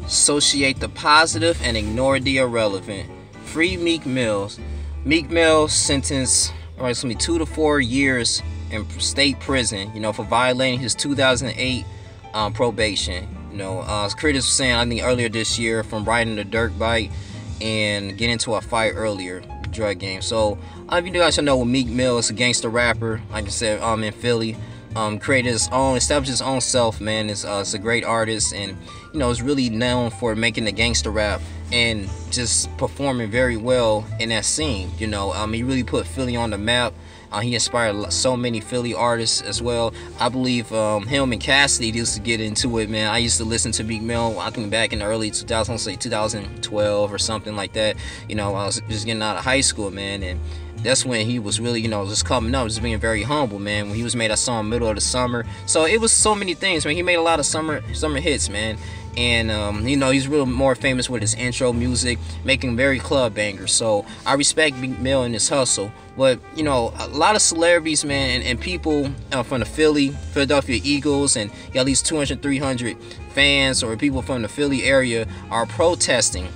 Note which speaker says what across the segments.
Speaker 1: Associate the positive and ignore the irrelevant. Free Meek Mill. Meek Mill sentenced approximately 2 to 4 years in state prison, for violating his 2008 probation. Critics were saying, I think earlier this year, from riding a dirt bike and getting into a fight earlier, drug game. So, if you guys know, Meek Mill is a gangster rapper, like I said, in Philly. Created his own, established his own self, man. It's a great artist, and is really known for making the gangster rap and just performing very well in that scene. He really put Philly on the map. He inspired so many Philly artists as well. I believe him and Cassidy used to get into it, man. I used to listen to Meek Mill, I think back in the early 2000s, say 2012 or something like that. I was just getting out of high school, man, and that's when he was really, just coming up, just being very humble, man. When he was made that song Middle of the Summer. So it was so many things, man. He made a lot of summer hits, man. And, he's really more famous with his intro music, making very club bangers. So I respect Meek Mill and his hustle. But, a lot of celebrities, man, and people from the Philadelphia Eagles, and at least 200, 300 fans or people from the Philly area are protesting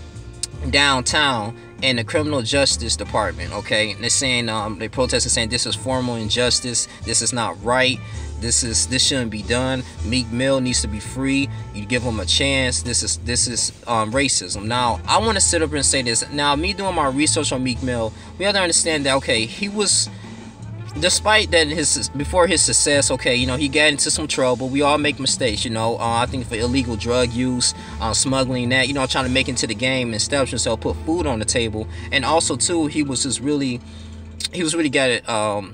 Speaker 1: downtown in the criminal justice department. Okay, and they're saying they protesting, saying this is formal injustice, this is not right, this shouldn't be done. Meek Mill needs to be free. You give him a chance. This is racism. Now I want to sit up and say this. Now, me doing my research on Meek Mill, we have to understand that, okay, he was, despite that before his success, okay, he got into some trouble. We all make mistakes, I think for illegal drug use, smuggling that, trying to make it into the game and establish himself, put food on the table. And also too, he was really got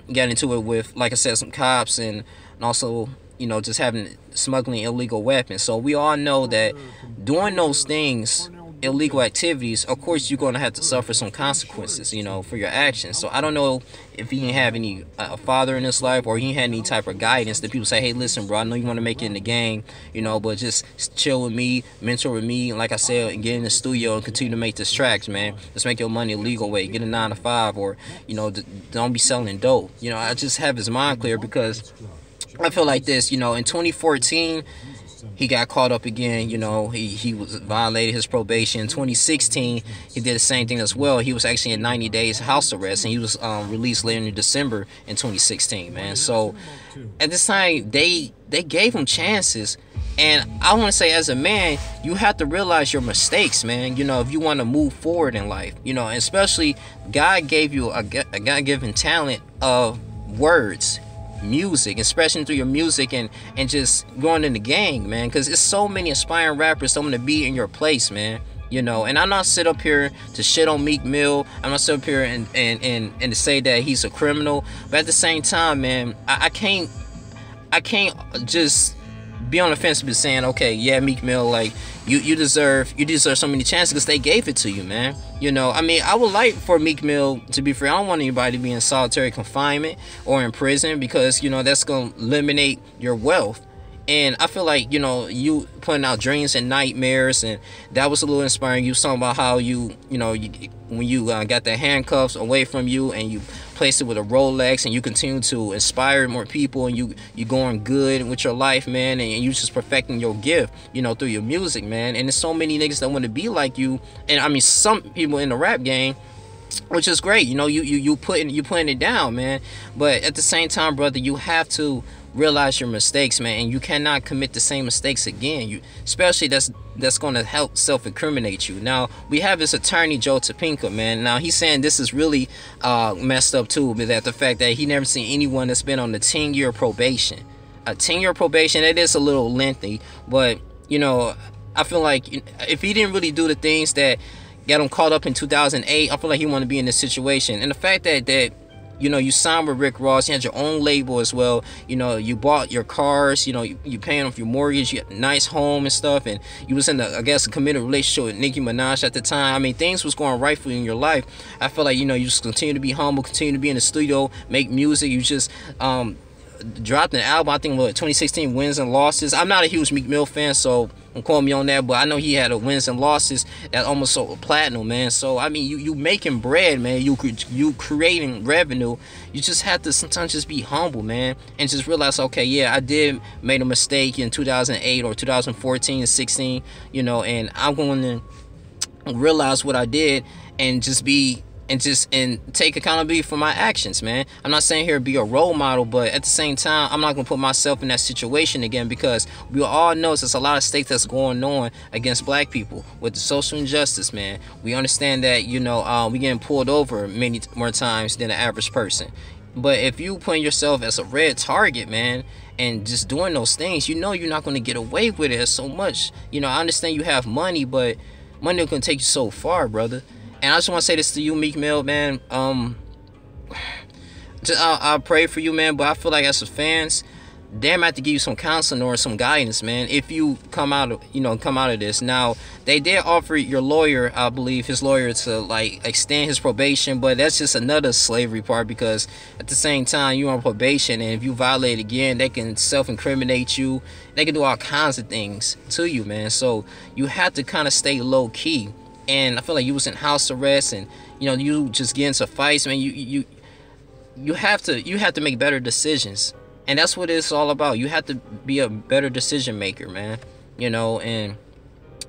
Speaker 1: into it with, like I said, some cops, and also just having smuggling illegal weapons. So we all know that doing those things, illegal activities, of course you're going to have to suffer some consequences, for your actions. So I don't know if he didn't have any father in his life, or he had any type of guidance that people say, hey, listen, bro, I know you want to make it in the game, but just chill with me, mentor with me, and like I said, and get in the studio and continue to make these tracks, man. Just make your money a legal way, get a 9 to 5, or don't be selling dope. I just have his mind clear, because I feel like this, in 2014 he got caught up again. He was violated his probation. In 2016, he did the same thing as well. He was actually in 90 days house arrest, and he was released later in December in 2016, man. So at this time, they gave him chances. And I want to say, as a man, you have to realize your mistakes, man. If you want to move forward in life, and especially God gave you a God-given talent of words, music, expression through your music, and just going in the gang, man, because it's so many aspiring rappers that want to be in your place, man. And I'm not sit up here to shit on Meek Mill. I'm not sit up here and to say that he's a criminal, but at the same time, man, I can't just be on the fence but saying, okay, yeah, Meek Mill, like, you deserve so many chances because they gave it to you, man. I would like for Meek Mill to be free. I don't want anybody to be in solitary confinement or in prison, because that's gonna eliminate your wealth. And I feel like, you putting out dreams and nightmares, and that was a little inspiring. You was talking about how when you got the handcuffs away from you and you placed it with a Rolex, and you continue to inspire more people, and you going good with your life, man, and you just perfecting your gift, through your music, man. And there's so many niggas that want to be like you, and some people in the rap game, which is great. You putting it down, man. But at the same time, brother, you have to realize your mistakes, man, and you cannot commit the same mistakes again. Especially that's going to help self-incriminate you. Now, we have this attorney, Joe Topinka, man. Now, he's saying this is really messed up too, but that the fact that he never seen anyone that's been on the 10-year probation. A 10-year probation, it is a little lengthy, but I feel like if he didn't really do the things that got him caught up in 2008, I feel like he want to be in this situation. And the fact that you signed with Rick Ross, you had your own label as well, you bought your cars, you paying off your mortgage, you had a nice home and stuff, and you was in a committed relationship with Nicki Minaj at the time. Things was going right for you in your life. I feel like, you just continue to be humble, continue to be in the studio, make music. You just dropped an album, I think, what, 2016, Wins and Losses. I'm not a huge Meek Mill fan, so don't quote me on that, but I know he had a Wins and Losses that almost sold platinum, man. So I mean, you making bread, man. You creating revenue. You just have to sometimes just be humble, man, and just realize, okay, yeah, I did make a mistake in 2008 or 2014 and 16, you know, and I'm going to realize what I did and just take accountability for my actions, man. I'm not saying here to be a role model, but at the same time, I'm not gonna put myself in that situation again, because we all know there's a lot of stuff that's going on against black people with the social injustice, man. We understand that, you know, we getting pulled over many more times than the average person. But if you put yourself as a red target, man, and just doing those things, you know you're not gonna get away with it so much. You know, I understand you have money, but money can take you so far, brother. And I just want to say this to you, Meek Mill, man. I pray for you, man. But I feel like as a fans, damn, I have to give you some counseling or some guidance, man. If you come out of this. Now, they did offer your lawyer, I believe, his lawyer, to like extend his probation, but that's just another slavery part, because at the same time you're on probation, and if you violate again, they can self-incriminate you. They can do all kinds of things to you, man. So you have to kind of stay low key. And I feel like you was in house arrest, and you know, you just get into fights, man. You have to make better decisions, and that's what it's all about. You have to be a better decision maker, man. You know, and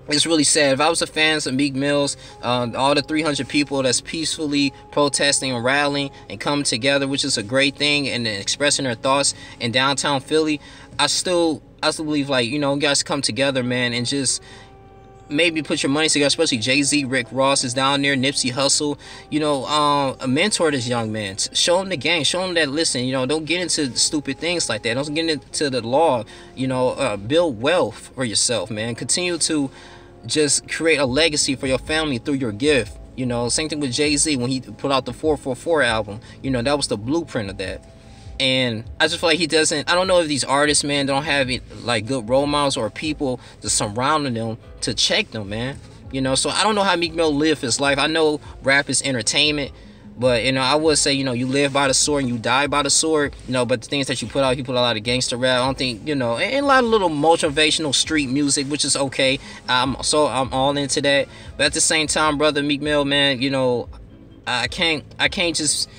Speaker 1: it's really sad. If I was a fan of Meek Mill's, all the 300 people that's peacefully protesting and rallying and coming together, which is a great thing, and expressing their thoughts in downtown Philly, I still believe, like, you know, you guys come together, man, and just maybe put your money together. Especially Jay-Z, Rick Ross is down there, Nipsey Hussel, you know, mentor this young man. Show him the game, show him that, listen, you know, don't get into stupid things like that, don't get into the law, you know, build wealth for yourself, man. Continue to just create a legacy for your family through your gift. You know, same thing with Jay-Z when he put out the 444 album. You know, that was the blueprint of that. And I just feel like he doesn't, I don't know if these artists, man, don't have like good role models or people to surround them to check them, man. You know, so I don't know how Meek Mill lived his life. I know rap is entertainment, but, you know, I would say, you know, you live by the sword and you die by the sword, you know, but the things that you put out a lot of gangster rap. I don't think, you know, and a lot of little motivational street music, which is okay. I'm all into that. But at the same time, brother, Meek Mill, man, you know, I can't just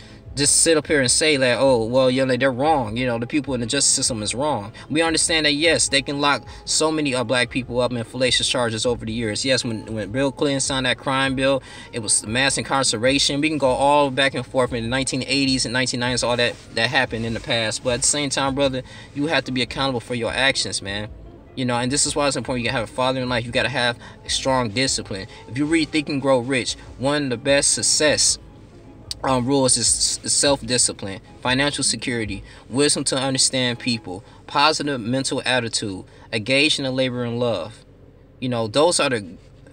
Speaker 1: sit up here and say that, oh, well, you know, they're wrong. You know, the people in the justice system is wrong. We understand that, yes, they can lock so many black people up in fallacious charges over the years. Yes, when Bill Clinton signed that crime bill, it was mass incarceration. We can go all back and forth in the 1980s and 1990s, all that happened in the past. But at the same time, brother, you have to be accountable for your actions, man. You know, and this is why it's important. You gotta have a father in life. You gotta have strong discipline. If you read Think and Grow Rich, one of the best success rules is self-discipline, financial security, wisdom to understand people, positive mental attitude, engagement in labor and love. You know, those are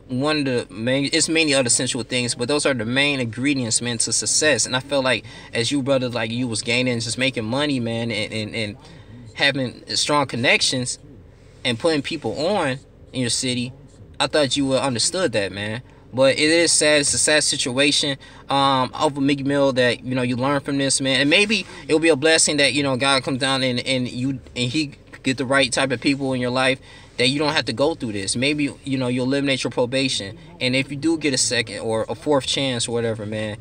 Speaker 1: one of the main, it's many other essential things, but those are the main ingredients, man, to success. And I felt like as you, brother, like you was gaining, just making money, man, and having strong connections and putting people on in your city, I thought you would understood that, man. But it is sad. It's a sad situation over Meek Mill, that, you know, you learn from this, man. And maybe it'll be a blessing that, you know, God comes down and he get the right type of people in your life, that you don't have to go through this. Maybe, you know, you'll eliminate your probation. And if you do get a second or a fourth chance or whatever, man,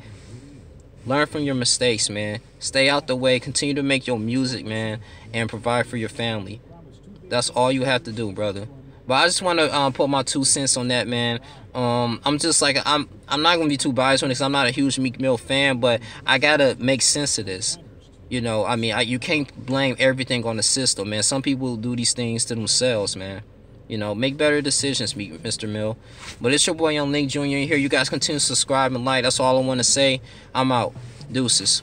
Speaker 1: learn from your mistakes, man. Stay out the way. Continue to make your music, man, and provide for your family. That's all you have to do, brother. But I just want to put my 2 cents on that, man. I'm just like, I'm not gonna be too biased on this. I'm not a huge Meek Mill fan, but I gotta make sense of this. You know, I mean, you can't blame everything on the system, man. Some people do these things to themselves, man. You know, make better decisions, Mr. Mill. But it's your boy Young Link Jr. here. You guys continue to subscribe and like. That's all I want to say. I'm out. Deuces.